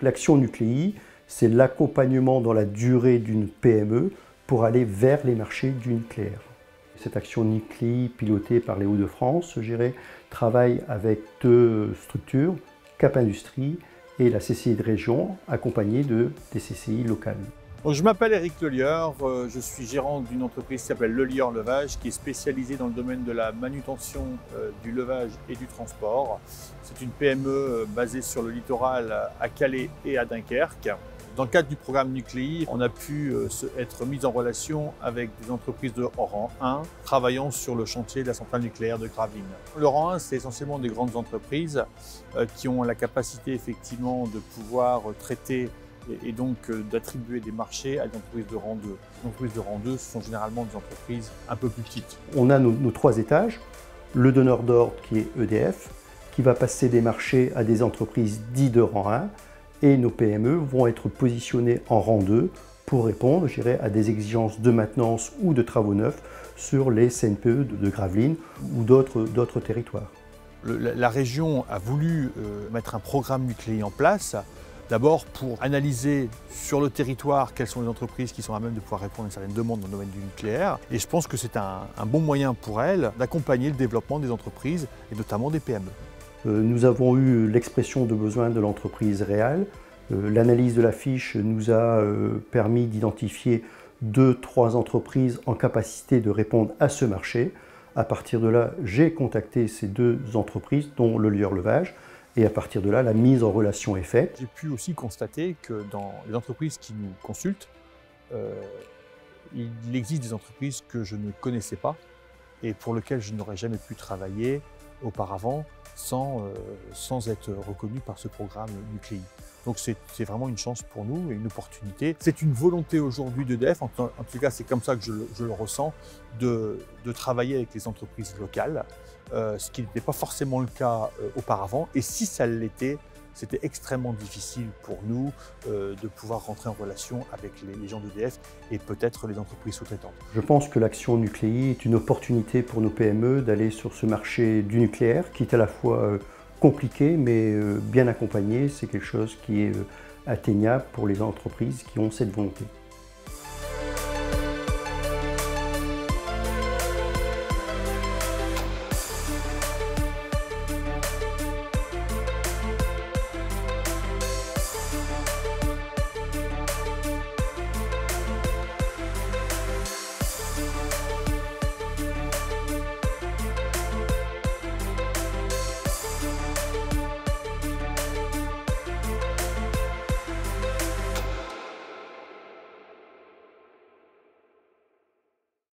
L'action Nucléi, c'est l'accompagnement dans la durée d'une PME pour aller vers les marchés du nucléaire. Cette action Nucléi, pilotée par les Hauts-de-France, je dirais, travaille avec deux structures, Cap Industrie et la CCI de région, accompagnée des CCI locales. Donc, je m'appelle Éric Lelieur, je suis gérant d'une entreprise qui s'appelle Lelieur Levage, qui est spécialisée dans le domaine de la manutention du levage et du transport. C'est une PME basée sur le littoral à Calais et à Dunkerque. Dans le cadre du programme Nucléi, on a pu être mis en relation avec des entreprises de rang 1 travaillant sur le chantier de la centrale nucléaire de Gravelines. Le rang 1, c'est essentiellement des grandes entreprises qui ont la capacité effectivement de pouvoir traiter et donc d'attribuer des marchés à des entreprises de rang 2. Les entreprises de rang 2, ce sont généralement des entreprises un peu plus petites. On a nos trois étages, le donneur d'ordre qui est EDF, qui va passer des marchés à des entreprises dites de rang 1, et nos PME vont être positionnées en rang 2 pour répondre, je dirais, à des exigences de maintenance ou de travaux neufs sur les CNPE de Gravelines ou d'autres territoires. La région a voulu mettre un programme Nucléi en place, d'abord pour analyser sur le territoire quelles sont les entreprises qui sont à même de pouvoir répondre à une certaine demande dans le domaine du nucléaire. Et je pense que c'est un bon moyen pour elle d'accompagner le développement des entreprises et notamment des PME. Nous avons eu l'expression de besoin de l'entreprise réelle. L'analyse de la fiche nous a permis d'identifier 2-3 entreprises en capacité de répondre à ce marché. À partir de là, j'ai contacté ces deux entreprises, dont le Lelieur Levage, et à partir de là, la mise en relation est faite. J'ai pu aussi constater que dans les entreprises qui nous consultent, il existe des entreprises que je ne connaissais pas et pour lesquelles je n'aurais jamais pu travailler auparavant sans être reconnu par ce programme Nucléi. Donc c'est vraiment une chance pour nous et une opportunité. C'est une volonté aujourd'hui d'EDF, en tout cas c'est comme ça que je le ressens, de travailler avec les entreprises locales, ce qui n'était pas forcément le cas auparavant. Et si ça l'était, c'était extrêmement difficile pour nous de pouvoir rentrer en relation avec les gens d'EDF et peut-être les entreprises sous-traitantes. Je pense que l'action Nucléi est une opportunité pour nos PME d'aller sur ce marché du nucléaire qui est à la fois compliqué mais bien accompagné. C'est quelque chose qui est atteignable pour les entreprises qui ont cette volonté.